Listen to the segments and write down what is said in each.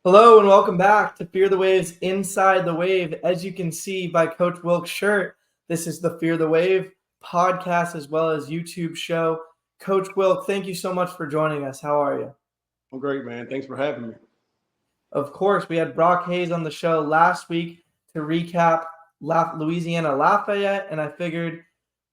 Hello and welcome back to Fear the Wave's Inside the Wave. As you can see by Coach Wilk's shirt, this is the Fear the Wave podcast as well as YouTube show. Coach Wilk, thank you so much for joining us. How are you? I'm great, man. Thanks for having me. Of course, we had Brock Hayes on the show last week to recap Louisiana Lafayette, and I figured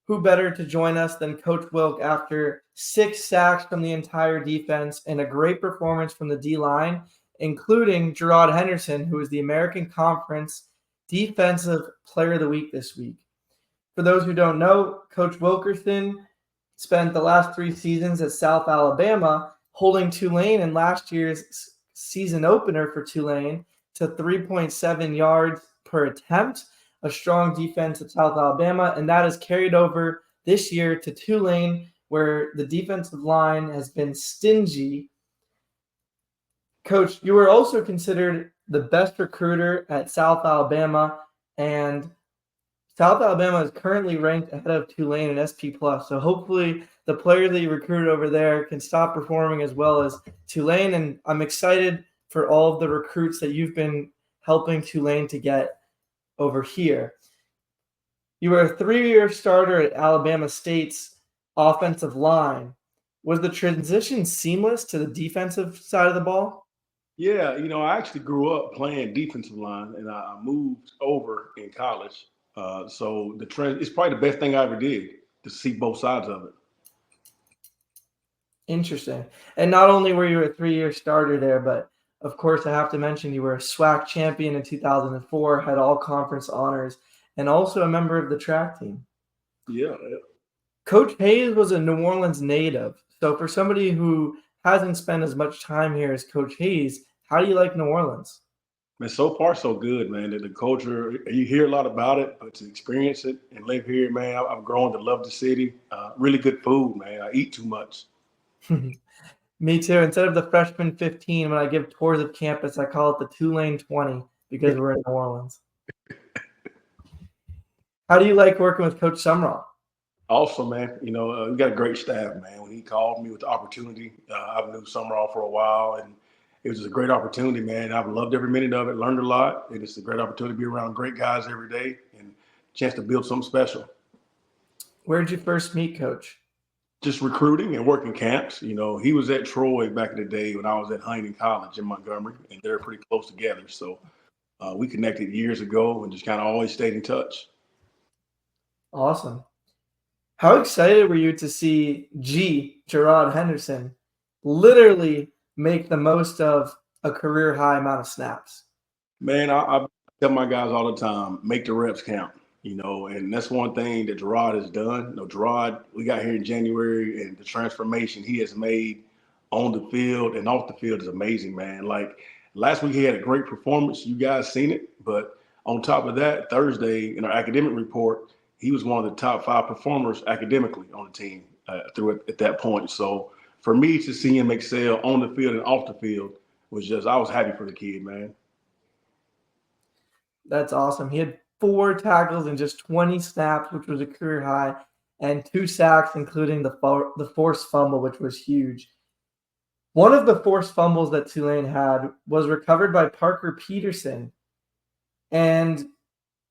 who better to join us than Coach Wilk after 6 sacks from the entire defense and a great performance from the D-line, including Gerrod Henderson, who is the American Conference Defensive Player of the Week this week. For those who don't know, Coach Wilkerson spent the last 3 seasons at South Alabama, holding Tulane in last year's season opener for Tulane to 3.7 yards per attempt, a strong defense at South Alabama, and that has carried over this year to Tulane, where the defensive line has been stingy. Coach, you were also considered the best recruiter at South Alabama, and South Alabama is currently ranked ahead of Tulane in SP+. So hopefully the players that you recruited over there can stop performing as well as Tulane, and I'm excited for all of the recruits that you've been helping Tulane to get over here. You were a 3-year starter at Alabama State's offensive line. Was the transition seamless to the defensive side of the ball? Yeah, I actually grew up playing defensive line, and I moved over in college. So the trend is probably the best thing I ever did to see both sides of it. Interesting. And not only were you a 3-year starter there, but of course I have to mention you were a SWAC champion in 2004, had all conference honors, and also a member of the track team. Yeah. Coach Hayes was a New Orleans native. So for somebody who hasn't spent as much time here as Coach Hayes, how do you like New Orleans? Man, so far so good, man. The culture, you hear a lot about it, but to experience it and live here, man, I've grown to love the city. Really good food, man. I eat too much. Me too. Instead of the freshman 15, when I give tours of campus, I call it the Tulane 20 because we're in New Orleans. How do you like working with Coach Sumrall? Also, man, we got a great staff, man. When he called me with the opportunity, I've known Summerall for a while, and it was just a great opportunity, man. I've loved every minute of it, learned a lot, and it's a great opportunity to be around great guys every day and a chance to build something special. Where did you first meet Coach? Just recruiting and working camps. He was at Troy back in the day when I was at Huntington College in Montgomery, and they're pretty close together. So we connected years ago and just kind of always stayed in touch. Awesome. How excited were you to see Gerrod Henderson literally make the most of a career high amount of snaps? Man, I tell my guys all the time, make the reps count. And that's one thing that Gerrod has done. Gerrod, we got here in January, and the transformation he has made on the field and off the field is amazing, man. Like last week, he had a great performance. You guys seen it. But on top of that, Thursday in our academic report, he was one of the top 5 performers academically on the team at that point. So for me to see him excel on the field and off the field I was happy for the kid, man. That's awesome. He had 4 tackles in just 20 snaps, which was a career high, and 2 sacks, including the forced fumble, which was huge. One of the forced fumbles that Tulane had was recovered by Parker Peterson. And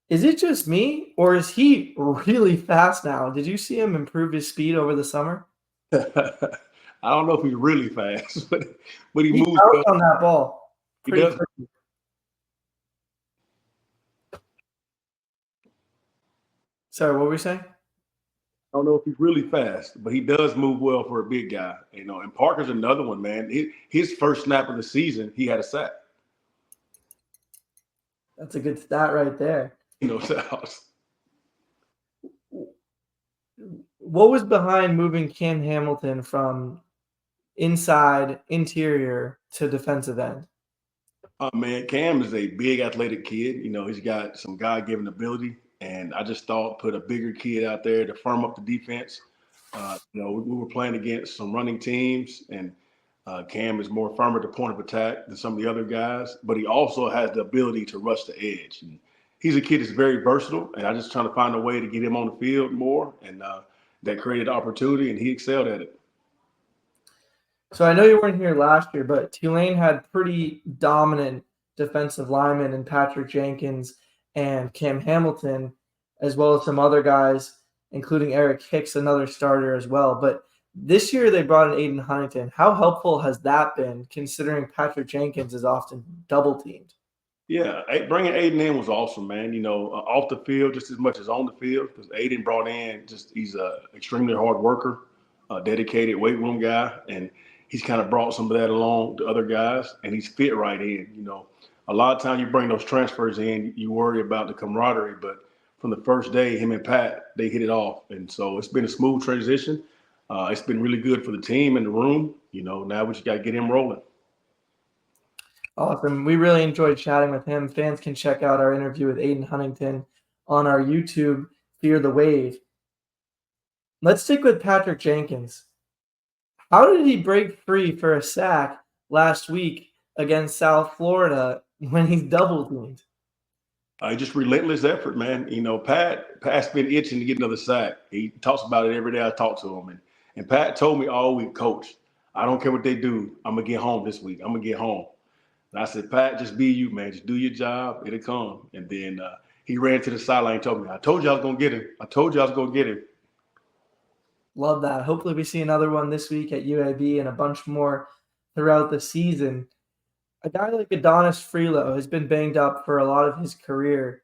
is it just me, or is he really fast now? Did you see him improve his speed over the summer? I don't know if he's really fast, but he moves well on that ball. He does. Quickly. Sorry, what were we saying? I don't know if he's really fast, but he does move well for a big guy. And Parker's another one, man. His first snap of the season, he had a sack. That's a good stat right there. What was behind moving Cam Hamilton from interior to defensive end? Man, Cam is a big athletic kid. He's got some God-given ability. And I just thought put a bigger kid out there to firm up the defense. We were playing against some running teams, and Cam is more firm at the point of attack than some of the other guys, but he also has the ability to rush the edge. And he's a kid that's very versatile, and I just trying to find a way to get him on the field more, and that created opportunity, and he excelled at it. So I know you weren't here last year, but Tulane had pretty dominant defensive linemen in Patrick Jenkins and Cam Hamilton, as well as some other guys, including Eric Hicks, another starter as well. But this year they brought in Aiden Huntington. How helpful has that been, considering Patrick Jenkins is often double teamed? Yeah, bringing Aiden in was awesome, man. Off the field just as much as on the field, because Aiden brought in he's a extremely hard worker, a dedicated weight room guy, and he's kind of brought some of that along to other guys, and he's fit right in. A lot of times you bring those transfers in, you worry about the camaraderie, but from the first day, him and Pat, they hit it off, and so it's been a smooth transition. It's been really good for the team and the room. Now we just got to get him rolling. Awesome. We really enjoyed chatting with him. Fans can check out our interview with Aiden Huntington on our YouTube, Fear the Wave. Let's stick with Patrick Jenkins. How did he break free for a sack last week against South Florida when he's double teamed? Just relentless effort, man. Pat's been itching to get another sack. He talks about it every day I talk to him. And Pat told me all week, Coach, I don't care what they do. I'm going to get home this week. I'm going to get home. And I said, Pat, just be you, man. Just do your job. It'll come. And then he ran to the sideline and told me, I told you I was going to get him. I told you I was going to get him. Love that. Hopefully we see another one this week at UAB and a bunch more throughout the season. A guy like Adonis Freelo has been banged up for a lot of his career.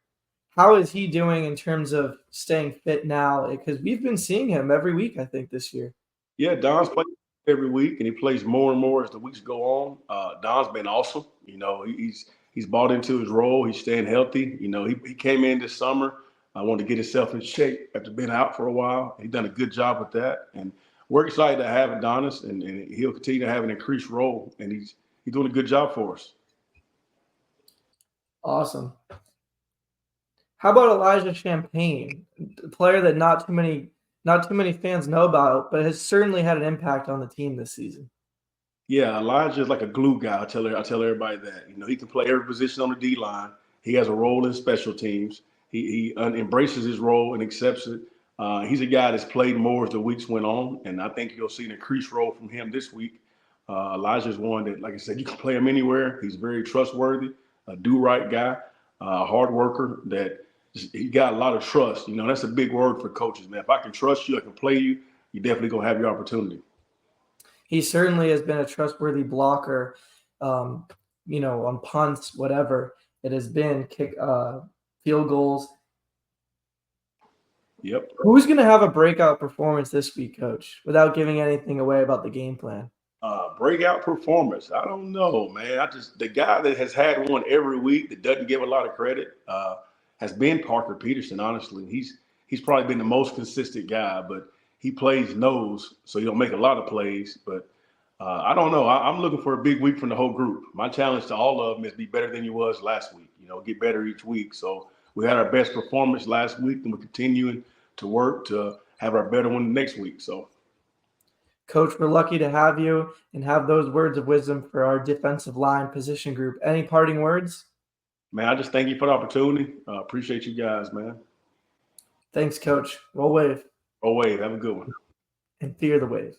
How is he doing in terms of staying fit now? Because we've been seeing him every week, I think, this year. Yeah, Don's playing every week, and he plays more and more as the weeks go on. Don's been awesome. He's bought into his role. He's staying healthy. He came in this summer. I wanted to get himself in shape after being out for a while. He's done a good job with that, and we're excited to have Adonis, and he'll continue to have an increased role, and he's doing a good job for us. Awesome. How about Elijah Champagne, a player that not too many fans know about, but has certainly had an impact on the team this season? Yeah, Elijah is like a glue guy. I tell everybody that. He can play every position on the D line. He has a role in special teams. He embraces his role and accepts it. He's a guy that's played more as the weeks went on, and I think you'll see an increased role from him this week. Elijah's one that, like I said, you can play him anywhere. He's very trustworthy, a do-right guy, a hard worker that he got a lot of trust. That's a big word for coaches, man. If I can trust you, I can play you, you're definitely going to have your opportunity. He certainly has been a trustworthy blocker, on punts, whatever it has been, field goals. Yep. Who's going to have a breakout performance this week, Coach, without giving anything away about the game plan? Breakout performance. I don't know, man. The guy that has had one every week that doesn't give a lot of credit has been Parker Peterson. Honestly, he's probably been the most consistent guy, but he plays nose, so he don't make a lot of plays. But I don't know. I'm looking for a big week from the whole group. My challenge to all of them is be better than you was last week. Get better each week. So we had our best performance last week, and we're continuing to work to have our better one next week. So. Coach, we're lucky to have you and have those words of wisdom for our defensive line position group. Any parting words? Man, I just thank you for the opportunity. Appreciate you guys, man. Thanks, Coach. Roll Wave. Roll Wave. Have a good one. And fear the wave.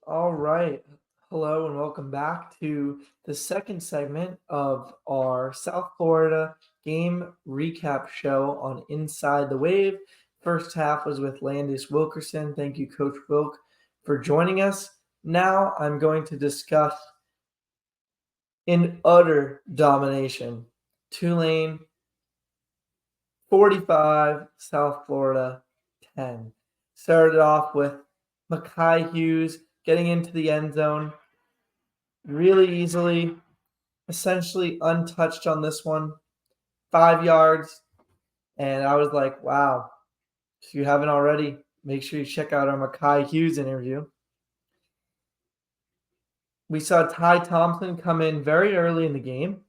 All right. Hello and welcome back to the second segment of our South Florida game recap show on Inside the Wave. First half was with Landius Wilkerson. Thank you, Coach Wilk, for joining us. Now I'm going to discuss in utter domination, Tulane 45, South Florida 10. Started off with Mekhi Hughes getting into the end zone really easily, essentially untouched on this one, 5 yards. And I was like, wow. If you haven't already, make sure you check out our Mekhi Hughes interview. We saw Ty Thompson come in very early in the game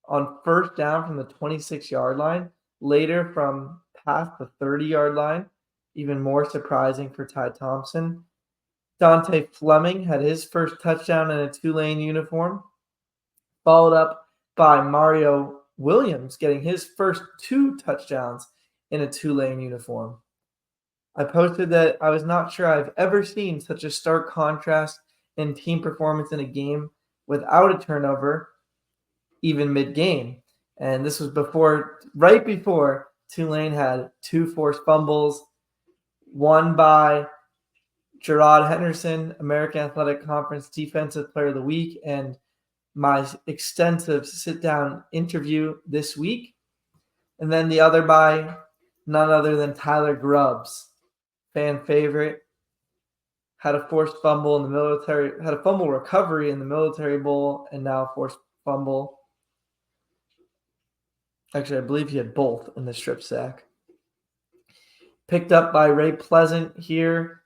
on first down from the 26-yard line, later from past the 30-yard line, even more surprising for Ty Thompson. Dante Fleming had his first touchdown in a Tulane uniform, followed up by Mario Williams getting his first 2 touchdowns in a Tulane uniform. I posted that I was not sure I've ever seen such a stark contrast in team performance in a game without a turnover, even mid-game. And this was right before Tulane had 2 forced fumbles, one by Gerrod Henderson, American Athletic Conference Defensive Player of the Week, and my extensive sit-down interview this week. And then the other by none other than Tyler Grubbs, fan favorite, had a forced fumble in the military, had a fumble recovery in the Military Bowl, and now a forced fumble. Actually, I believe he had both in the strip sack. Picked up by Ray Pleasant here,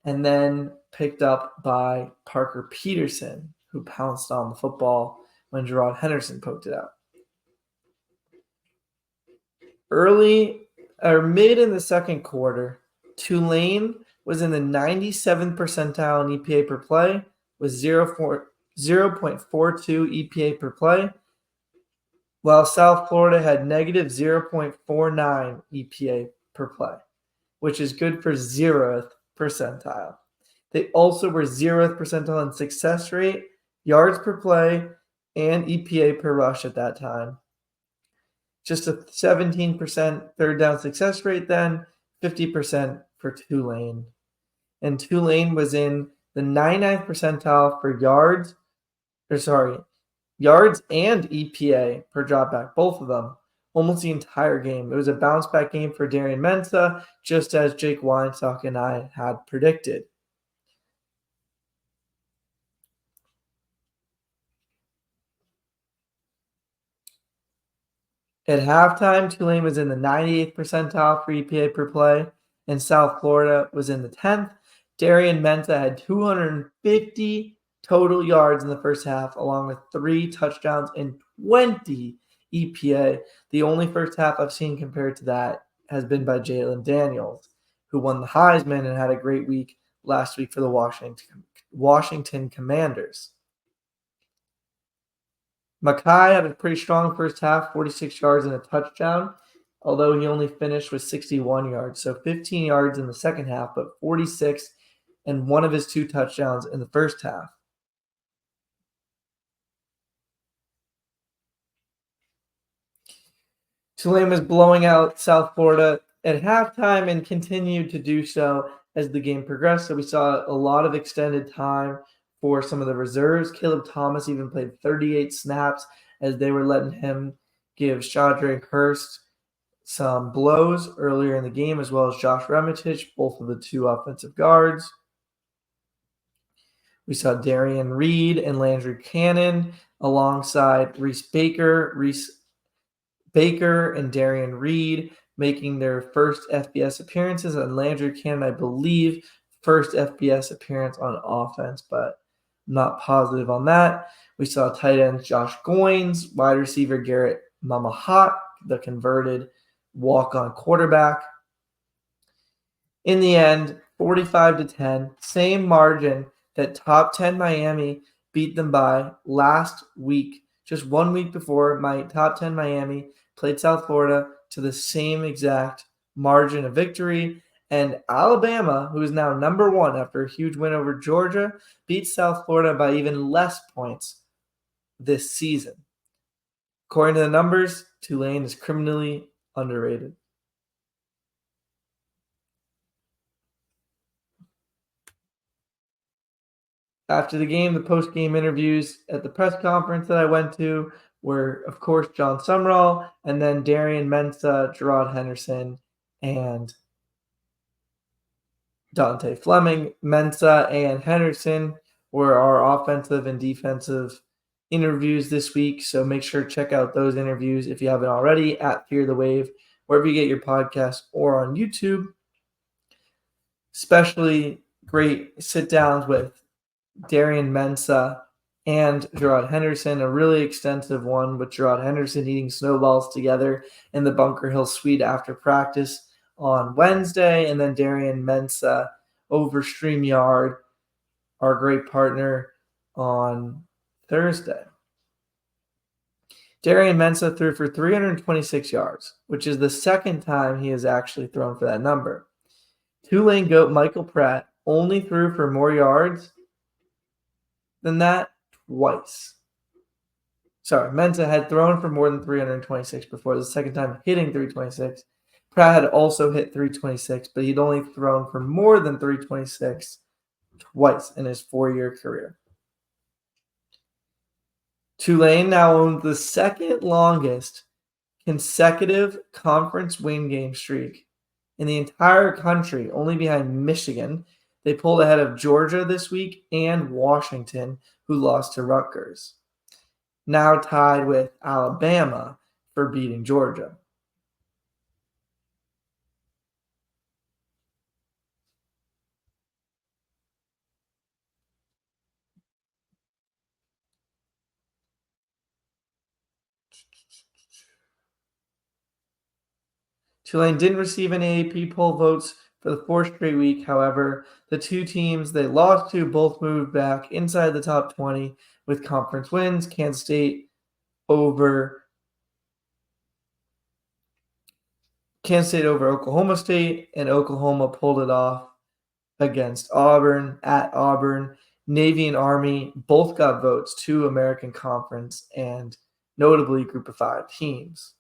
and then picked up by Parker Peterson, who pounced on the football when Gerrod Henderson poked it out. Mid in the second quarter, Tulane was in the 97th percentile in EPA per play with 0.42 EPA per play, while South Florida had negative 0.49 EPA per play, which is good for 0th percentile. They also were 0th percentile in success rate, yards per play, and EPA per rush at that time. Just a 17% third down success rate then, 50% for Tulane. And Tulane was in the 99th percentile for yards and EPA per dropback, both of them, almost the entire game. It was a bounce back game for Darian Mensah, just as Jake Weinstock and I had predicted. At halftime, Tulane was in the 98th percentile for EPA per play, and South Florida was in the 10th. Darian Mensah had 250 total yards in the first half, along with 3 touchdowns and 20 EPA. The only first half I've seen compared to that has been by Jalen Daniels, who won the Heisman and had a great week last week for the Washington Commanders. Mackay had a pretty strong first half, 46 yards and a touchdown, although he only finished with 61 yards. So 15 yards in the second half, but 46 and one of his 2 touchdowns in the first half. Tulane was blowing out South Florida at halftime and continued to do so as the game progressed. So we saw a lot of extended time for some of the reserves. Caleb Thomas even played 38 snaps as they were letting him give Shadre Hurst some blows earlier in the game, as well as Josh Remitich, both of the 2 offensive guards. We saw Darian Reed and Landry Cannon alongside Reese Baker and Darian Reed making their first FBS appearances, and Landry Cannon, I believe, first FBS appearance on offense, but I'm not positive on that. We saw tight end Josh Goins, wide receiver Garrett Mamahat, the converted walk-on quarterback. In the end, 45-10, same margin that top 10 Miami beat them by last week. Just 1 week before, my top 10 Miami played South Florida to the same exact margin of victory. And Alabama, who is now number 1 after a huge win over Georgia, beat South Florida by even less points this season. According to the numbers, Tulane is criminally underrated. After the game, the post-game interviews at the press conference that I went to were, of course, John Sumrall, and then Darian Mensah, Gerrod Henderson, and Dante Fleming. Mensah and Henderson were our offensive and defensive interviews this week, so make sure to check out those interviews if you haven't already at Fear the Wave, wherever you get your podcast or on YouTube. Especially great sit-downs with Darian Mensah and Gerrod Henderson, a really extensive one with Gerrod Henderson eating snowballs together in the Bunker Hill Suite after practice on Wednesday, and then Darian Mensah over StreamYard, our great partner, on Thursday. Darian Mensah threw for 326 yards, which is the second time he has actually thrown for that number. Tulane GOAT Michael Pratt only threw for more yards than that twice. Sorry, Mensah had thrown for more than 326 before, the second time hitting 326. Pratt had also hit 326, but he'd only thrown for more than 326 twice in his 4-year career. Tulane now owns the second longest consecutive conference win game streak in the entire country, only behind Michigan. They pulled ahead of Georgia this week and Washington, who lost to Rutgers. Now tied with Alabama for beating Georgia. Tulane didn't receive any AP poll votes for the 4th straight week. However, the two teams they lost to both moved back inside the top 20 with conference wins. Kansas State over Oklahoma State, and Oklahoma pulled it off against Auburn at Auburn. Navy and Army both got votes to American Conference and notably Group of 5 teams.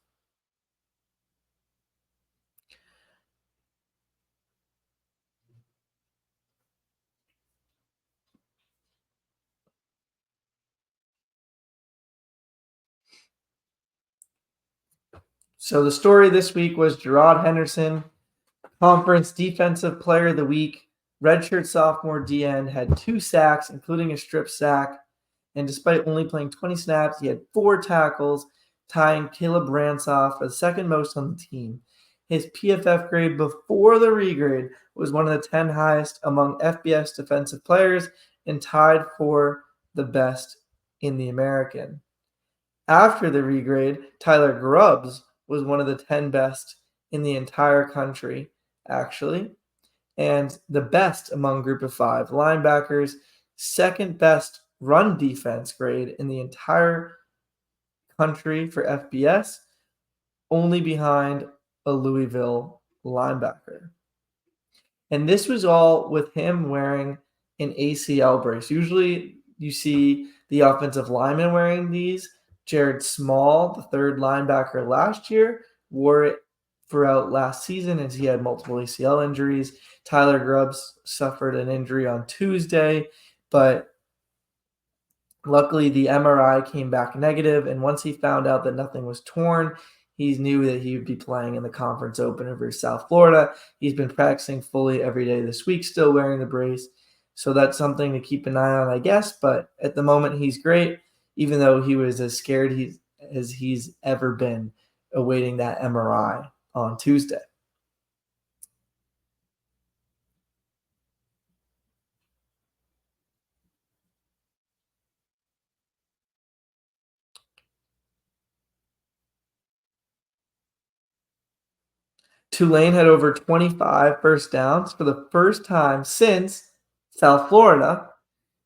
So the story this week was Gerrod Henderson, Conference Defensive Player of the Week. Redshirt sophomore DN had 2 sacks, including a strip sack. And despite only playing 20 snaps, he had 4 tackles, tying Caleb Ransoff for the second most on the team. His PFF grade before the regrade was one of the 10 highest among FBS defensive players and tied for the best in the American. After the regrade, Tyler Grubbs was one of the 10 best in the entire country, actually, and the best among Group of 5 linebackers, second best run defense grade in the entire country for FBS, only behind a Louisville linebacker. And this was all with him wearing an ACL brace. Usually you see the offensive lineman wearing these. Jared Small, the third linebacker last year, wore it throughout last season as he had multiple ACL injuries. Tyler Grubbs suffered an injury on Tuesday, but luckily the MRI came back negative, and once he found out that nothing was torn, he knew that he would be playing in the conference opener versus South Florida. He's been practicing fully every day this week, still wearing the brace. So that's something to keep an eye on, I guess. But at the moment, he's great, even though he was as scared as he's ever been awaiting that MRI on Tuesday. Tulane had over 25 first downs for the first time since South Florida,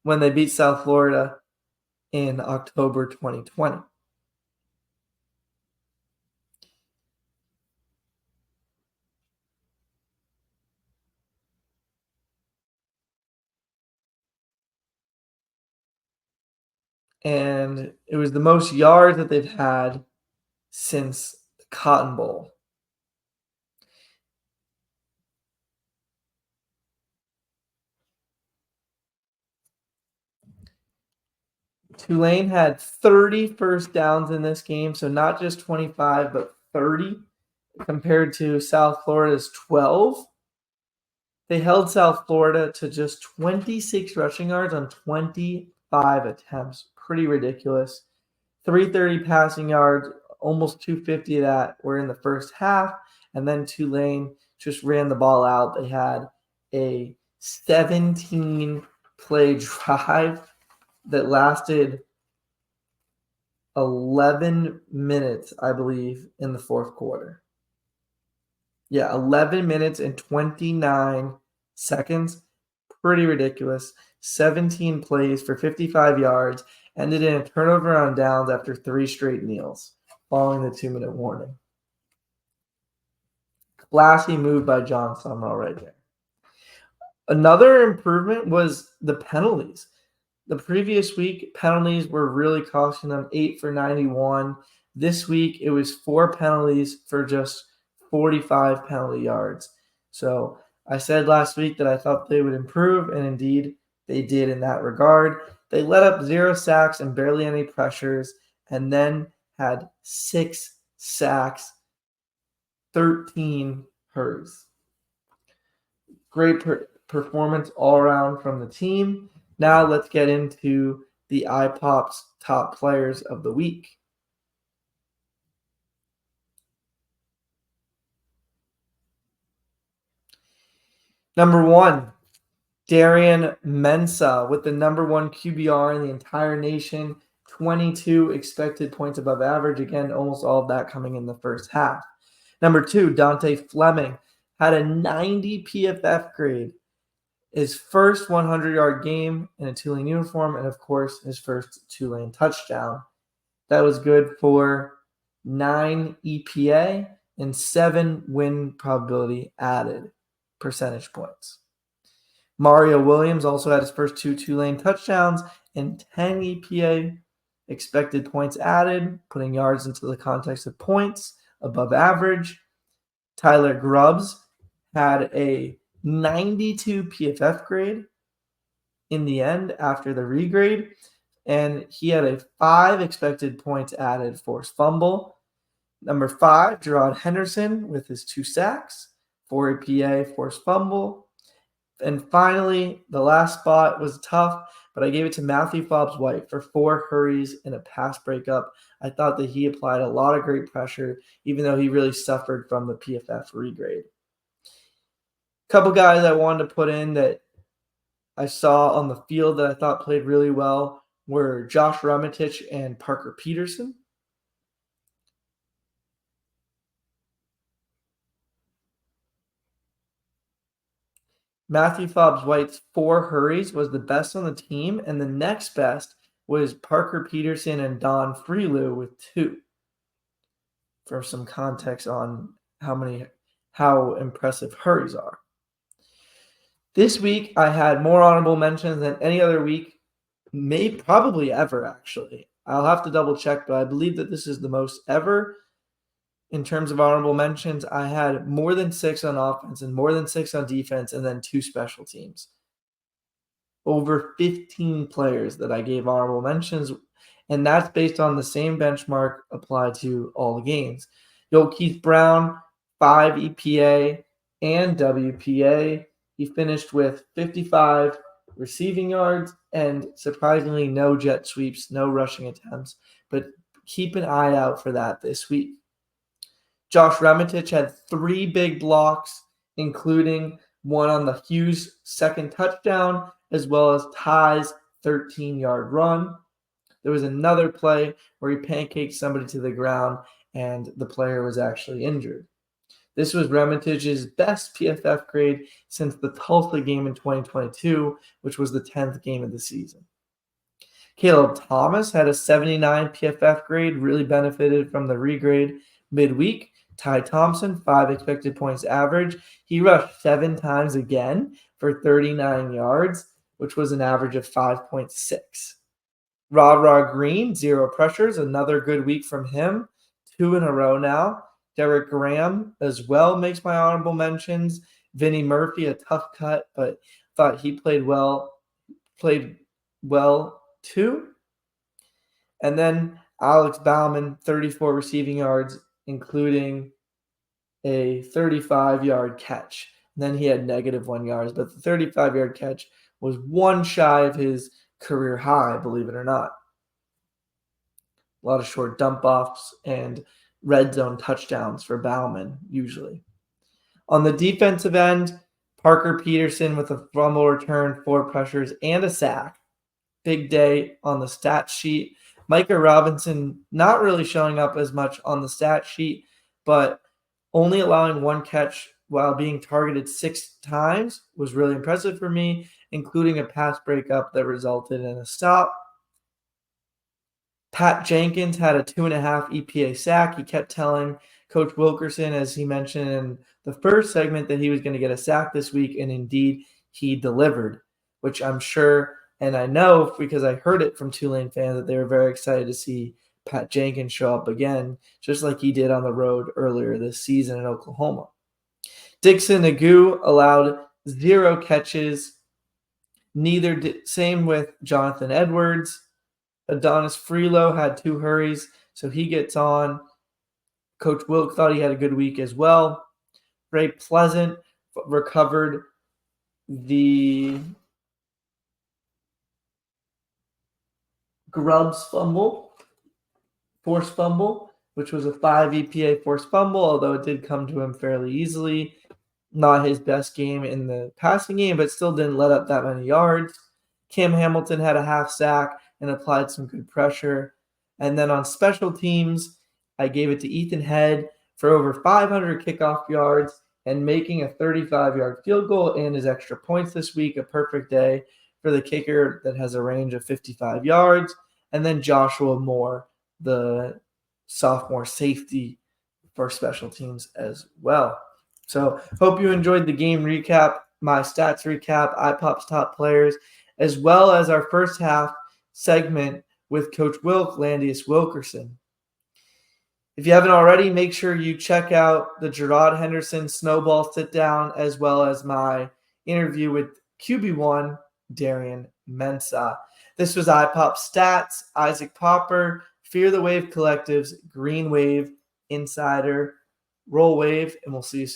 when they beat South Florida in October 2020. And it was the most yards that they've had since the Cotton Bowl. Tulane had 30 first downs in this game, so not just 25, but 30, compared to South Florida's 12. They held South Florida to just 26 rushing yards on 25 attempts. Pretty ridiculous. 330 passing yards, almost 250 of that were in the first half, and then Tulane just ran the ball out. They had a 17-play drive that lasted 11 minutes, I believe, in the fourth quarter. Yeah, 11 minutes and 29 seconds. Pretty ridiculous. 17 plays for 55 yards. Ended in a turnover on downs after 3 straight kneels, following the 2-minute warning. Classy move by John Summerall right there. Another improvement was the penalties. The previous week, penalties were really costing them 8 for 91. This week, it was 4 penalties for just 45 penalty yards. So I said last week that I thought they would improve, and indeed they did in that regard. They let up 0 sacks and barely any pressures, and then had 6 sacks, 13 hurries. Great performance all around from the team. Now let's get into the ipop's top players of the week. Number 1, Darian Mensah with the number 1 QBR in the entire nation, 22 expected points above average. Again, almost all of that coming in the first half. Number 2, Dante Fleming had a 90 PFF grade. His first 100-yard game in a Tulane uniform, and of course, his first Tulane touchdown. That was good for 9 EPA and 7 win probability added percentage points. Mario Williams also had his first 2 Tulane touchdowns and 10 EPA expected points added, putting yards into the context of points above average. Tyler Grubbs had a 92 PFF grade in the end after the regrade, and he had a 5 expected points added forced fumble. Number 5, Gerrod Henderson with his 2 sacks, 4 EPA forced fumble. And finally, the last spot was tough, but I gave it to Matthew Fobbs-White for 4 hurries and a pass breakup. I thought that he applied a lot of great pressure, even though he really suffered from the PFF regrade. Couple guys I wanted to put in that I saw on the field that I thought played really well were Josh Remetich and Parker Peterson. Matthew Fobbs-White's 4 hurries was the best on the team, and the next best was Parker Peterson and Don Freelou with 2. For some context on how impressive hurries are. This week, I had more honorable mentions than any other week, probably ever, actually. I'll have to double check, but I believe that this is the most ever. In terms of honorable mentions, I had more than 6 on offense and more than 6 on defense, and then 2 special teams. Over 15 players that I gave honorable mentions, and that's based on the same benchmark applied to all the games. Keith Brown, 5 EPA and WPA. He finished with 55 receiving yards and surprisingly no jet sweeps, no rushing attempts, but keep an eye out for that this week. Josh Remetich had 3 big blocks, including one on the Hughes second touchdown, as well as Ty's 13-yard run. There was another play where he pancaked somebody to the ground, and the player was actually injured. This was Remetich's best PFF grade since the Tulsa game in 2022, which was the 10th game of the season. Caleb Thomas had a 79 PFF grade, really benefited from the regrade midweek. Ty Thompson, 5 expected points average. He rushed 7 times again for 39 yards, which was an average of 5.6. Rod Green, 0 pressures, another good week from him, 2 in a row now. Derek Graham as well makes my honorable mentions. Vinny Murphy, a tough cut, but thought he played well too. And then Alex Bauman, 34 receiving yards, including a 35-yard catch. And then he had -1 yards, but the 35-yard catch was 1 shy of his career high, believe it or not. A lot of short dump offs and red zone touchdowns for Bauman, usually. On the defensive end, Parker Peterson with a fumble return, 4 pressures, and a sack. Big day on the stat sheet. Micah Robinson not really showing up as much on the stat sheet, but only allowing 1 catch while being targeted 6 times was really impressive for me, including a pass breakup that resulted in a stop. Pat Jenkins had a 2.5 EPA sack. He kept telling Coach Wilkerson, as he mentioned in the first segment, that he was going to get a sack this week, and indeed he delivered, which I'm sure and I know because I heard it from Tulane fans that they were very excited to see Pat Jenkins show up again, just like he did on the road earlier this season in Oklahoma. Dixon Nagu allowed 0 catches. Same with Jonathan Edwards. Adonis Freelo had 2 hurries, so he gets on. Coach Wilk thought he had a good week as well. Ray Pleasant recovered the forced fumble, which was a 5 EPA forced fumble, although it did come to him fairly easily. Not his best game in the passing game, but still didn't let up that many yards. Cam Hamilton had a half sack and applied some good pressure. And then on special teams, I gave it to Ethan Head for over 500 kickoff yards and making a 35-yard field goal and his extra points this week, a perfect day for the kicker that has a range of 55 yards. And then Joshua Moore, the sophomore safety for special teams as well. So hope you enjoyed the game recap, my stats recap, ipop's top players, as well as our first half segment with Coach Wilk, Landius Wilkerson. If you haven't already, make sure you check out the Gerrod Henderson Snowball sit-down, as well as my interview with QB1, Darian Mensah. This was ipop Stats, Isaac Popper, Fear the Wave Collectives, Green Wave, Insider, Roll Wave, and we'll see you soon.